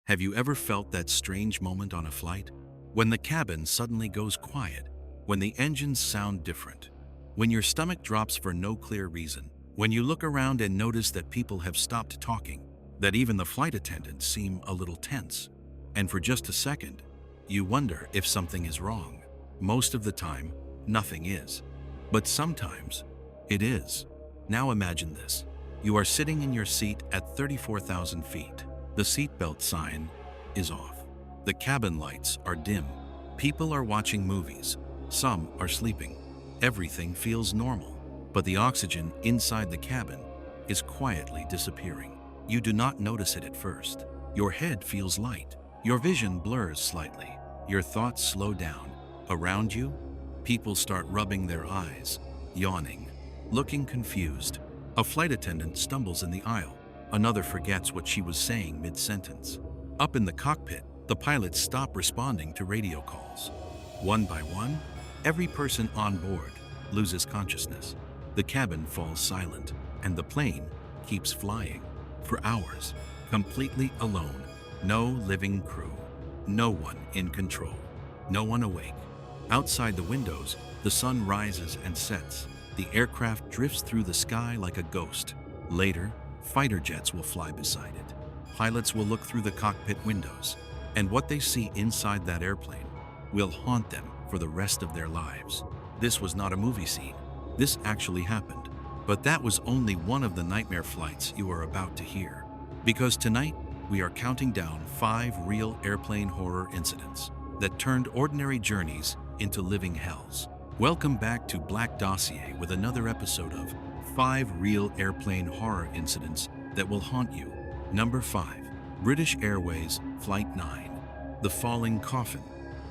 Have you ever felt that strange moment on a flight? When the cabin suddenly goes quiet, when the engines sound different, when your stomach drops for no clear reason, when you look around and notice that people have stopped talking, that even the flight attendants seem a little tense, and for just a second, you wonder if something is wrong. Most of the time, nothing is. But sometimes, it is. Now imagine this. You are sitting in your seat at 34,000 feet. The seatbelt sign is off. The cabin lights are dim. People are watching movies. Some are sleeping. Everything feels normal. But the oxygen inside the cabin is quietly disappearing. You do not notice it at first. Your head feels light. Your vision blurs slightly. Your thoughts slow down. Around you, people start rubbing their eyes, yawning, looking confused. A flight attendant stumbles in the aisle. Another forgets what she was saying mid-sentence. Up in the cockpit, the pilots stop responding to radio calls. One by one, every person on board loses consciousness. The cabin falls silent, and the plane keeps flying for hours, completely alone. No living crew, no one in control, no one awake. Outside the windows, the sun rises and sets. The aircraft drifts through the sky like a ghost. Later, fighter jets will fly beside it. Pilots will look through the cockpit windows, and what they see inside that airplane will haunt them for the rest of their lives. This was not a movie scene. This actually happened. But that was only one of the nightmare flights you are about to hear. Because tonight, we are counting down 5 real airplane horror incidents that turned ordinary journeys into living hells. Welcome back to Black Dossier with another episode of 5 real airplane horror incidents that will haunt you. Number 5. British Airways Flight 9. The Falling Coffin.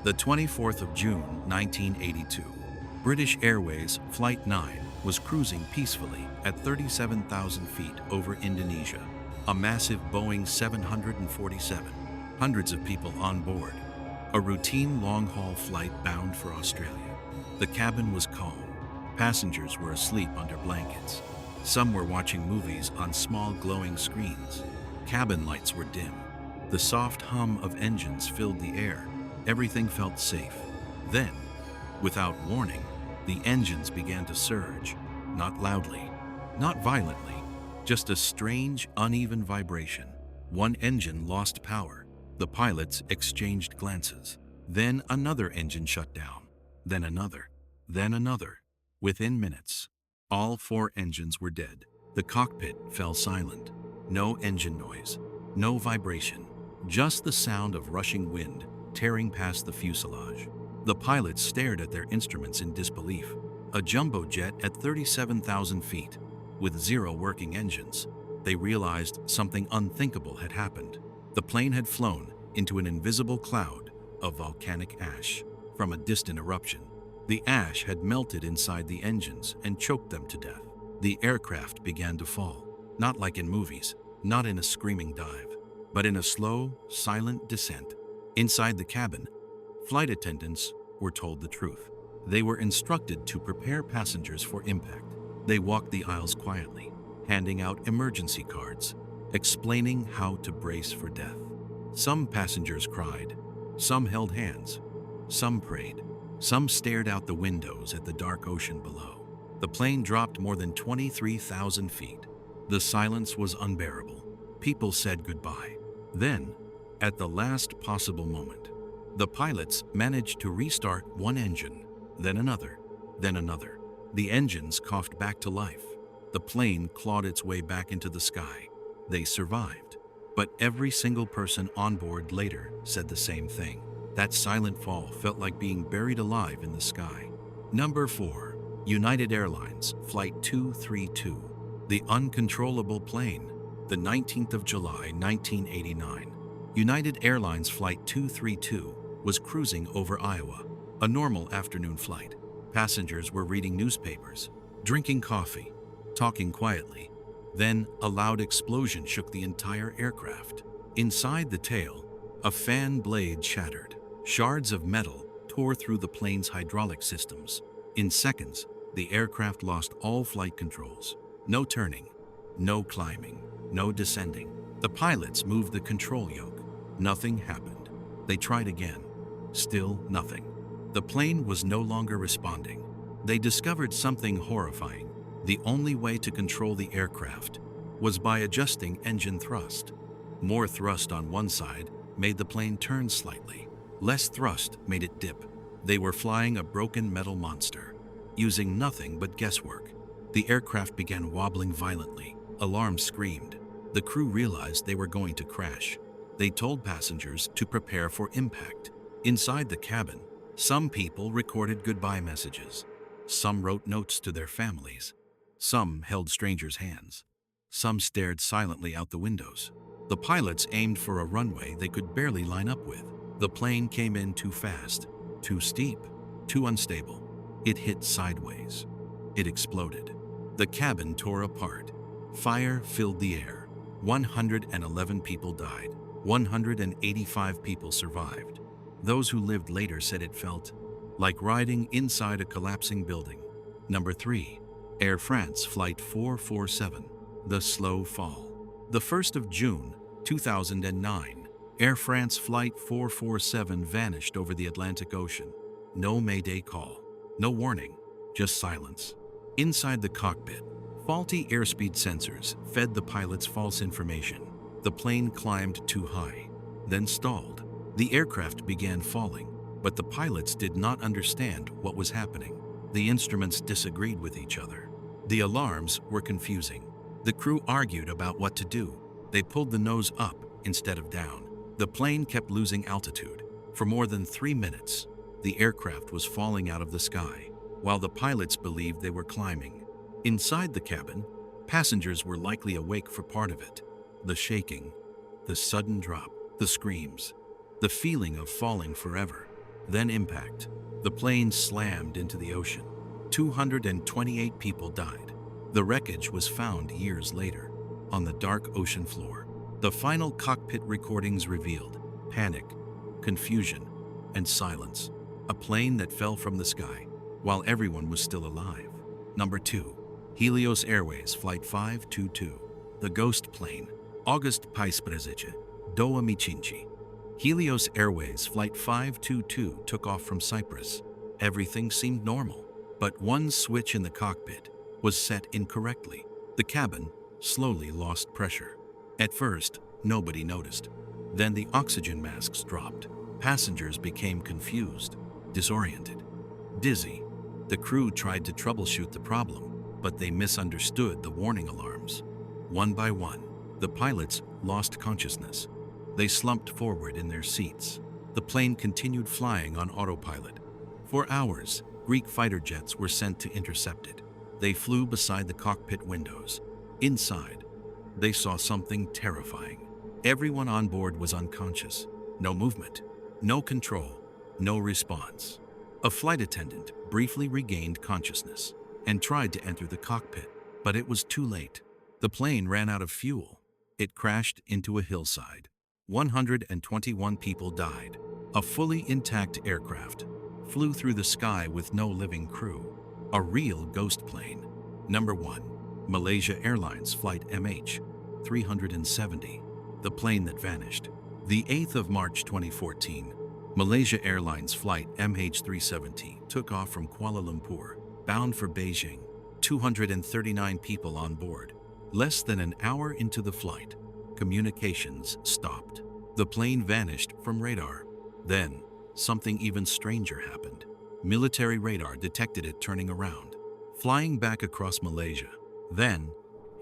The 24th of June, 1982. British Airways Flight 9 was cruising peacefully at 37,000 feet over Indonesia. A massive Boeing 747. Hundreds of people on board. A routine long-haul flight bound for Australia. The cabin was calm. Passengers were asleep under blankets. Some were watching movies on small glowing screens. Cabin lights were dim. The soft hum of engines filled the air. Everything felt safe. Then, without warning, the engines began to surge. Not loudly, not violently, just a strange, uneven vibration. One engine lost power. The pilots exchanged glances. Then another engine shut down. Then another. Then another. Within minutes, all 4 engines were dead. The cockpit fell silent. No engine noise, no vibration, just the sound of rushing wind tearing past the fuselage. The pilots stared at their instruments in disbelief. A jumbo jet at 37,000 feet, with 0 working engines. They realized something unthinkable had happened. The plane had flown into an invisible cloud of volcanic ash from a distant eruption. The ash had melted inside the engines and choked them to death. The aircraft began to fall, not like in movies, not in a screaming dive, but in a slow, silent descent. Inside the cabin, flight attendants were told the truth. They were instructed to prepare passengers for impact. They walked the aisles quietly, handing out emergency cards, explaining how to brace for death. Some passengers cried, some held hands, some prayed. Some stared out the windows at the dark ocean below. The plane dropped more than 23,000 feet. The silence was unbearable. People said goodbye. Then, at the last possible moment, the pilots managed to restart one engine, then another, then another. The engines coughed back to life. The plane clawed its way back into the sky. They survived. But every single person on board later said the same thing. That silent fall felt like being buried alive in the sky. Number 4. United Airlines Flight 232. The Uncontrollable Plane. The 19th of July, 1989. United Airlines Flight 232 was cruising over Iowa. A normal afternoon flight. Passengers were reading newspapers, drinking coffee, talking quietly. Then a loud explosion shook the entire aircraft. Inside the tail, a fan blade shattered. Shards of metal tore through the plane's hydraulic systems. In seconds, the aircraft lost all flight controls. No turning, no climbing, no descending. The pilots moved the control yoke, Nothing happened. They tried again. Still nothing. The plane was no longer responding. They discovered something horrifying. The only way to control the aircraft was by adjusting engine thrust. More thrust on one side made the plane turn slightly. Less thrust made it dip. They were flying a broken metal monster, using nothing but guesswork. The aircraft began wobbling violently. Alarms screamed. The crew realized they were going to crash. They told passengers to prepare for impact. Inside the cabin, some people recorded goodbye messages. Some wrote notes to their families. Some held strangers' hands. Some stared silently out the windows. The pilots aimed for a runway they could barely line up with. The plane came in too fast, too steep, too unstable. It hit sideways. It exploded. The cabin tore apart. Fire filled the air. 111 people died. 185 people survived. Those who lived later said it felt like riding inside a collapsing building. Number 3. Air France Flight 447, The Slow Fall. The 1st of June, 2009, Air France Flight 447 vanished over the Atlantic Ocean. No Mayday call, no warning, just silence. Inside the cockpit, faulty airspeed sensors fed the pilots false information. The plane climbed too high, then stalled. The aircraft began falling, but the pilots did not understand what was happening. The instruments disagreed with each other. The alarms were confusing. The crew argued about what to do. They pulled the nose up instead of down. The plane kept losing altitude. For more than 3 minutes, the aircraft was falling out of the sky, while the pilots believed they were climbing. Inside the cabin, passengers were likely awake for part of it. The shaking, the sudden drop, the screams, the feeling of falling forever. Then impact. The plane slammed into the ocean. 228 people died. The wreckage was found years later on the dark ocean floor. The final cockpit recordings revealed panic, confusion, and silence. A plane that fell from the sky while everyone was still alive. Number 2. Helios Airways Flight 522, The Ghost Plane. August Paisprezece, Doa Michinchi. Helios Airways Flight 522 took off from Cyprus. Everything seemed normal, but one switch in the cockpit was set incorrectly. The cabin slowly lost pressure. At first, nobody noticed. Then the oxygen masks dropped. Passengers became confused, disoriented, dizzy. The crew tried to troubleshoot the problem, but they misunderstood the warning alarms. One by one, the pilots lost consciousness. They slumped forward in their seats. The plane continued flying on autopilot. For hours, Greek fighter jets were sent to intercept it. They flew beside the cockpit windows. Inside, they saw something terrifying. Everyone on board was unconscious. No movement, no control, no response. A flight attendant briefly regained consciousness and tried to enter the cockpit, but it was too late. The plane ran out of fuel. It crashed into a hillside. 121 people died. A fully intact aircraft flew through the sky with no living crew. A real ghost plane. Number 1. Malaysia Airlines Flight MH370, the plane that vanished. The 8th of March 2014, Malaysia Airlines Flight MH370 took off from Kuala Lumpur, bound for Beijing. 239 people on board. Less than an hour into the flight, communications stopped. The plane vanished from radar. Then, something even stranger happened. Military radar detected it turning around, flying back across Malaysia, then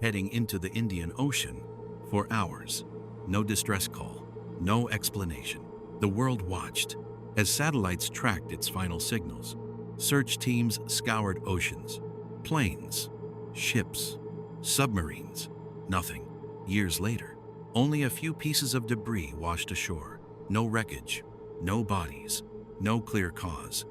heading into the Indian Ocean. For hours, no distress call, no explanation. The world watched as satellites tracked its final signals. Search teams scoured oceans, planes, ships, submarines. Nothing. Years later, only a few pieces of debris washed ashore. No wreckage, no bodies, no clear cause.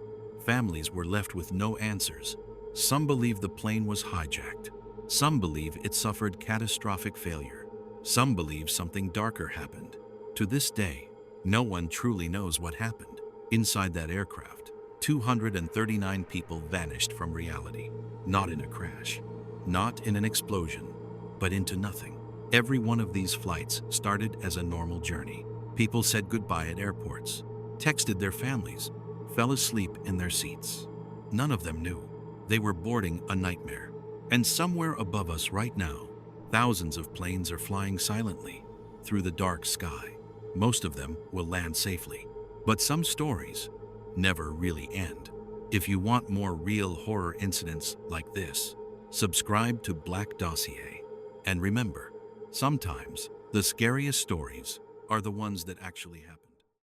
Families were left with no answers. Some believe the plane was hijacked. Some believe it suffered catastrophic failure. Some believe something darker happened. To this day, no one truly knows what happened. Inside that aircraft, 239 people vanished from reality. Not in a crash, not in an explosion, but into nothing. Every one of these flights started as a normal journey. People said goodbye at airports, texted their families, fell asleep in their seats. None of them knew they were boarding a nightmare. And somewhere above us right now, thousands of planes are flying silently through the dark sky. Most of them will land safely, but some stories never really end. If you want more real horror incidents like this, subscribe to Black Dossier. And remember, sometimes the scariest stories are the ones that actually happen.